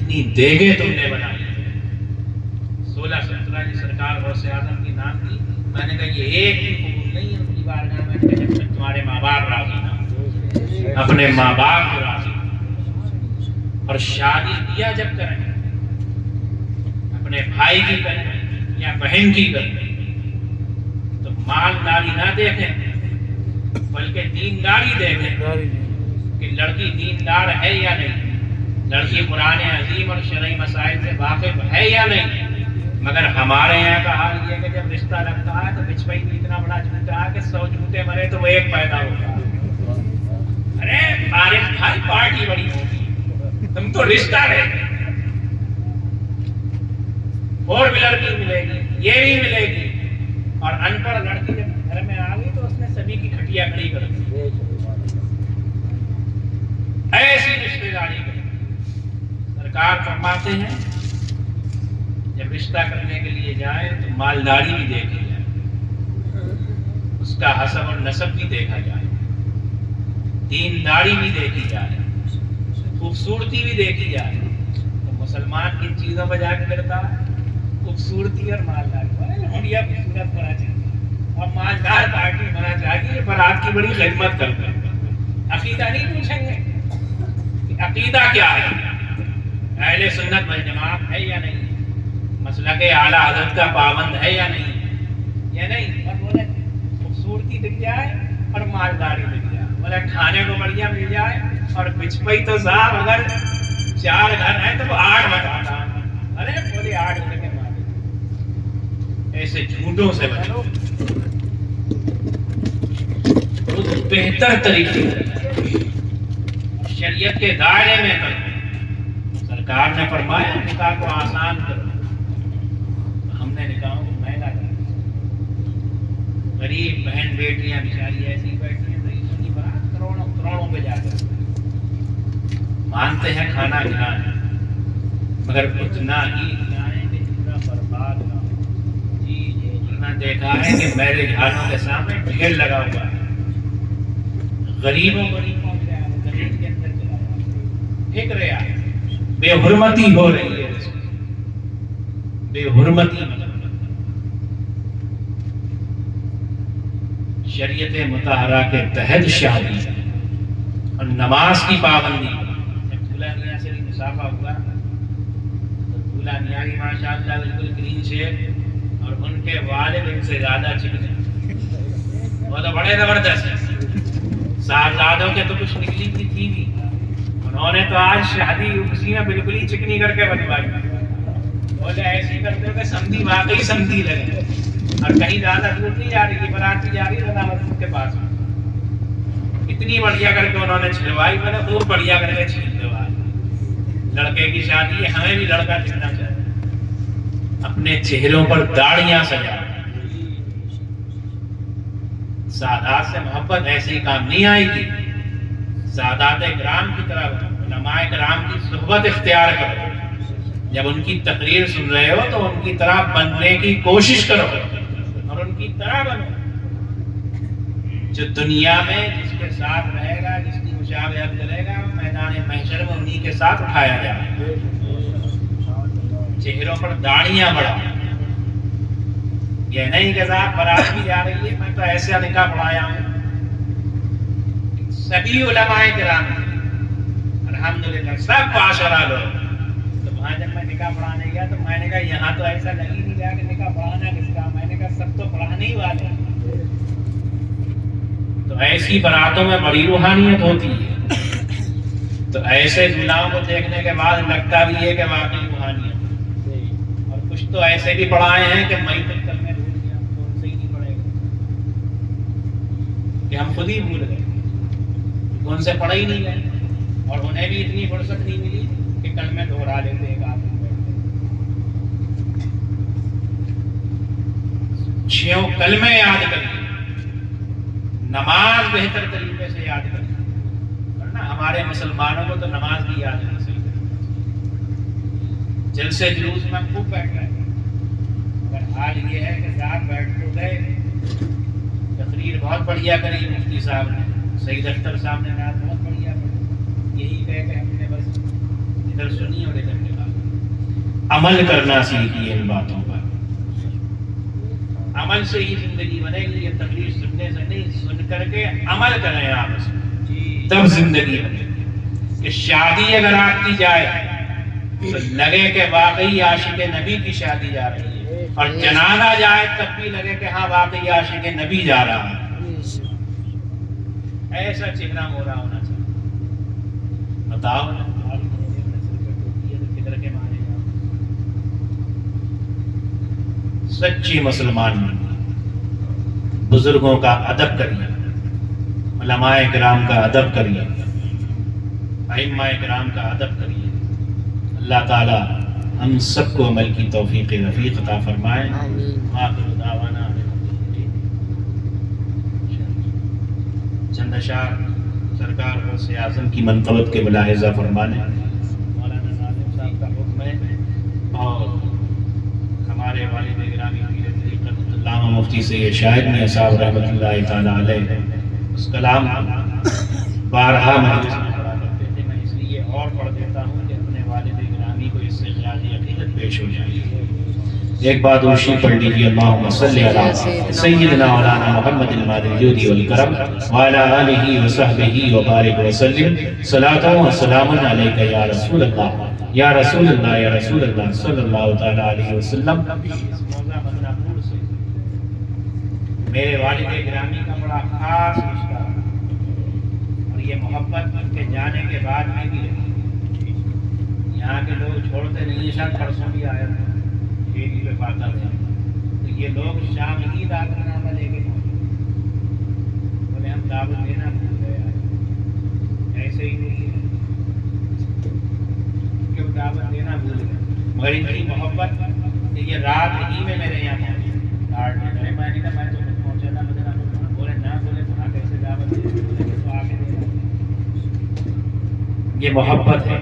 اتنی دیگیں تم نے بنائی. 16-17 کی سرکار غوث اعظم کی نام کی. میں نے کہا یہ ایک بھی قبول نہیں ہے ان کی بارگاہ میں. جب تک تمہارے ماں باپ راضی نہ ہو، اپنے ماں باپ کو راضی. اور شادی بیاہ جب کریں اپنے بھائی کی کریں یا بہن کی کریں تو مالداری نہ دیکھیں بلکہ دینداری دیکھیں کہ لڑکی دیندار ہے یا نہیں، لڑکی قرآن عظیم اور شرعی مسائل سے واقف ہے یا نہیں. مگر ہمارے یہاں کا حال یہ ہے کہ جب رشتہ لگتا ہے تو بچپئی بھی اتنا بڑا جھوٹا ہے کہ 100 جھوٹے مرے تو وہ ایک پیدا ہوگا. ارے فارغ بھائی پارٹی بڑی ہوگی، تم تو رشتہ لے. 4 ویلر بھی ملے گی، یہ بھی ملے گی. اور ان پڑھ لڑکی جب گھر میں آ گئی تو اس نے سبھی کی کھٹیا کھڑی کر دی. ایسی رشتے داری کریں. سرکار فرماتے ہیں جب رشتہ کرنے کے لیے جائیں تو مالداری بھی دیکھی جائے، اس کا حسب اور نسب بھی دیکھا جائے، دینداری بھی دیکھی جائے، خوبصورتی بھی دیکھی جائے. تو مسلمان کن چیزوں پہ جا کے کرتا ہے؟ خوبصورتی اور مالداری. ہونیا خوبصورت ہونا چاہیے اور مالدار پارٹی ہونا چاہیے. برات کی بڑی خدمت کرتے ہیں. عقیدہ نہیں پوچھیں گے کہ عقیدہ کیا ہے، اہل سنت والجماعت ہے یا نہیں، مسلک اعلیٰ حضرت کا پابند ہے یا نہیں، یا نہیں. اور بولے خوبصورتی دکھ جائے اور مالداری دکھ جائے، بولے کھانے کو بڑھیا مل جائے اور بچپئی تو صاحب اگر 4 گھر ہیں تو وہ 8 بتاتا. ارے بولے 8 گھر کے مالک. ایسے جھوٹوں سے بچو، بہتر طریقے شریعت کے دائرے میں کرو. سرکار نے فرمایا نکاح کو آسان کرو، ہم نے نکاحوں کو مہنگا کر دیا. غریب بہن بیٹیاں بیچاری ایسی بیٹھی ہیں رئیسوں کی برات کروڑوں پہ جا کر مانتے ہیں کھانا کھلانا، مگر اتنا ہی کھلائیں کہ جتنا برباد نہ ہو. جی اتنا دیکھا ہے کہ میرے گھروں کے سامنے ڈھیر لگا ہوا ہے، غریبوں کو نہیں پہنچ رہا ہے، غریب کے اندر چلا رہا ہے، پھینک رہا ہے. بے حرمتی ہو رہی ہے، بے حرمتی. شریعت مطہرہ کے تحت شادی اور نماز کی پابندی. جب دولہا میاں سے مسافہ ہوا تو دولہا میاں کی ماشاءاللہ بالکل کلین شیو اور ان کے والد ان سے زیادہ چکنے. وہ تو بڑے زبردست ہیں، صاحبزادوں کے تو کچھ نکلی تھی بھی، انہوں نے تو آج شادی اسی میں بالکل ہی چکنی کر کے بنوائی. بولے ایسی کرتے ہو کہ سمدھی واقعی سمدھی لگے. اور کہیں زیادہ دور نہیں جا رہی، برات جا رہی رضا مسجد کے پاس میں. اتنی بڑھیا کر کے انہوں نے چھلوائی، میں نے خوب بڑھیا کر کے چھیل دوائی. لڑکے کی شادی ہے، ہمیں بھی لڑکا دکھنا چاہیے. اپنے چہروں پر داڑیاں سجا. سادات سے محبت ایسی کام نہیں آئے گی. سادات کرام کی طرح علماء کرام کی صحبت اختیار کرو. جب ان کی تقریر سن رہے ہو تو ان کی طرح بننے کی کوشش کرو اور ان کی طرح بنو. جو دنیا میں جس کے ساتھ رہے گا، جس کی مشابہت کرے گا، میدان محشر میں انہی کے ساتھ اٹھایا جائے. چہروں پر داڑیاں بڑھاؤ. یہ نہیں کہ صاحب برات بھی جا رہی ہے، میں تو ایسا نکاح پڑھایا ہوں. سبھی علماء کرام الحمدللہ سب معاشرہ لوگ. تو وہاں جب میں نکاح پڑھانے گیا تو میں نے کہا یہاں تو ایسا لگ ہی نہیں رہا کہ نکاح پڑھانا کس کا. میں نے کہا سب تو پڑھانے ہی والے ہیں. تو ایسی براتوں میں بڑی روحانیت ہوتی ہے. تو ایسے دلہاؤں کو دیکھنے کے بعد لگتا بھی ہے کہ واقعی روحانیت. اور کچھ تو ایسے بھی پڑھائے ہیں کہ میں تک کرنے بھول گیا، تو ان سے ہی نہیں پڑھے گا کہ ہم خود ہی بھول گئے، ان سے پڑھا ہی نہیں گئے. اور انہیں بھی اتنی فرصت نہیں ملی کہ کل میں دہرا لیتے ایک آدمی چھیوں کلمے یاد کریے، نماز بہتر طریقے سے یاد کریے. ورنہ ہمارے مسلمانوں کو تو نماز بھی یاد نہیں صحیح. جلسے جلوس میں خوب بیٹھ رہے ہیں، مگر حال یہ ہے کہ صاحب بیٹھ تو گئے. تقریر بہت بڑھیا کری مفتی صاحب نے، سید اختر صاحب نے رات بہت بڑھیا پڑھی. یہی کہہ کہ ہم نے بس ادھر سنی اور ادھر کے عمل کرنا سیکھیے ان باتوں پر. عمل سے ہی زندگی بنے گی. یہ تقریر سننے سے نہیں، سن کر کے عمل کریں آپ اس میں، تب زندگی بنے گی. کہ شادی اگر آپ کی جائے تو لگے کہ واقعی عاشق نبی کی شادی جا رہی ہے، اور جنازہ جائے تب بھی لگے کہ ہاں واقعی عاشق نبی جا رہا ہے. ایسا چہرہ مورا ہونا چاہیے. بتاؤ نا، کدھر کے مانے گا؟ سچی مسلمان بزرگوں کا ادب کریے، علماء کرام کا ادب کریے، ائمہ کرام کا ادب کریے. اللہ تعالی ہم سب کو عمل کی توفیق رفیق عطا فرمائے. آخر دعوانا چند اشعار سرکار غوث اعظم کی منقبت کے ملاحظہ فرمانے. مولانا ناظم صاحب کا حکم ہے اور ہمارے والد گرامی پیر طریقت علامہ مفتی سید شاہد میاں صاحب رحمۃ اللہ تعالی علیہ اس کلام بارہا مجلس میں پڑھا کرتے تھے. میں اس لیے اور پڑھ دیتا ہوں کہ اپنے والد گرامی کو اس سے خراج عقیدت پیش ہو جائے. ایک بات اوشی پڑھ لیجیے. اللہم صلی علی سیدنا مولانا محمد المادی الجودی والکرم وعلی آلہ وصحبہ وبارک وسلم. صلاۃ و سلام علیک یا رسول اللہ یا رسول اللہ یا رسول اللہ صلی اللہ تعالی علیہ وسلم. اس موضع مدنہ پور سے میرے والد گرامی کا بڑا خاص رشتہ اور یہ محبت ان کے جانے کے بعد میں بھی رہی. یہاں کے لوگ چھوڑتے نہیں. شاید پرسوں بھی آیا تھا شیری پہ پاتا تھا تو یہ لوگ شام ہی دعوت نامہ لے کے پہنچے. بولے ہم دعوت دینا بھول گئے. ایسے ہی نہیں ہے کہ وہ دعوت دینا بھول گئے، مگر ان کی محبت کہ یہ رات ہی میں میرے یہاں پہنچے. کارڈ میں گئے. میں نے کہا میں تو پہنچا تھا مدینہ. بولے نہ، بولے وہاں کیسے دعوت دے؟ بولے کہ تو آگے دے رہا. یہ محبت ہے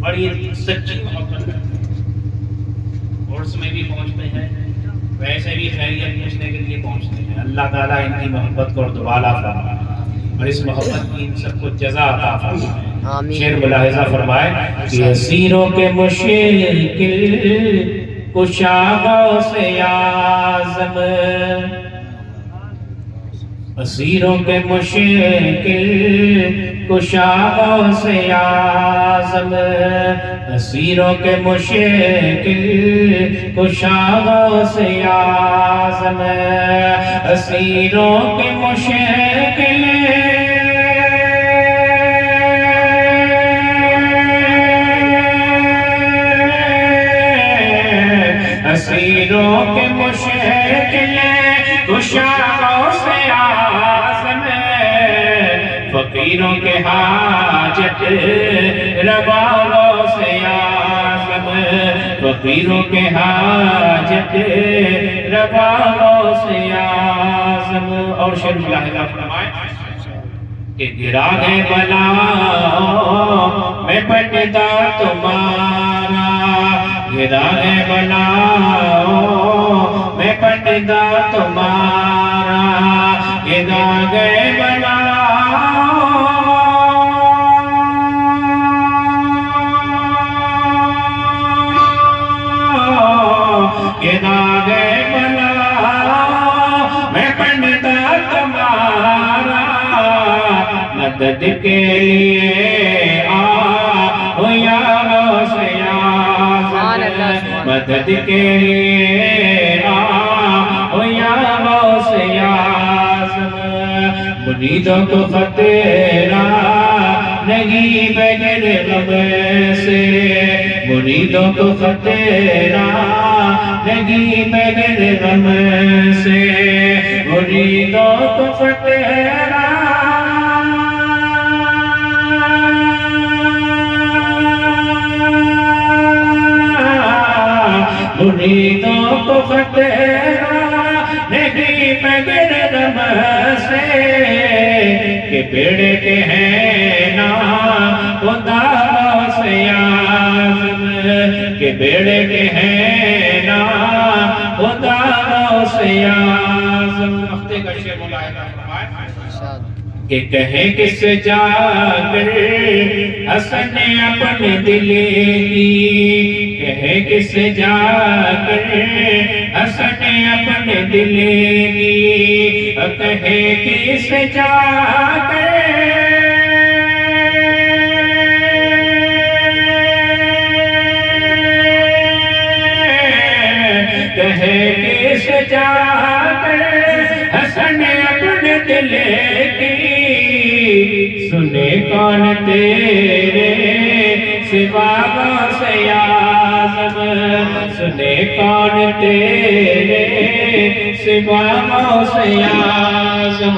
بڑی سچی محبت ہے. عرس میں بھی پہنچتے ہیں، ویسے بھی خیریت پوچھنے کے لیے پہنچتے ہیں. اللہ تعالیٰ ان کی محبت کو دوبالا فرمائے اور اس محبت کی ان سب کو جزا عطا فرمائے. شعر ملاحظہ فرمائے کہ اسیروں کے مشکل کشا غوث اعظم، اسیروں کے مشکل کشا غوث اعظم، اسیروں کے مشکل کشا غوث اعظم، اسیروں کے مشکل اسیروں کے مشکل کشا غوث اعظم، فقیروں کے حاجت روا غوث اعظم، فقیروں کے حاجت روا غوث اعظم. اور شعر ملاحظہ فرمائے کہ گرا ہے بلا میں پٹتا تمہارا، گرا ہے بلا میں پٹتا تمہارا، گرا گئے بلا گرا گئے بلا میں پٹتا تمہارا، مدد کے لیے آؤ یا غوث اعظم، مدد کے لیے آؤ یا غوث اعظم. مریدوں کو خطرہ نہیں بغیر غم سے، مریدوں کو خطرہ نہیں بغیر غم سے، مریدوں کو خطرہ مریدوں کو خطرہ نہیں بغیر غم سے، کہ بیڑے کے ہیں نا خدا غوث اعظم، کہ بیڑے کے ہیں نا خدا غوث اعظم. ہفتے کا شعر ملاحظہ فرمائے کہ کہیں کس جا کر حسن اپنے دل کی کہے کس جا کر، حسن اپنے دل کی کہے کس جا کر، کہے کس جا کر حسن اپنے دل کی، سنے کون تیرے سوا غوث اعظم، سنے کون تیرے سوا غوث اعظم.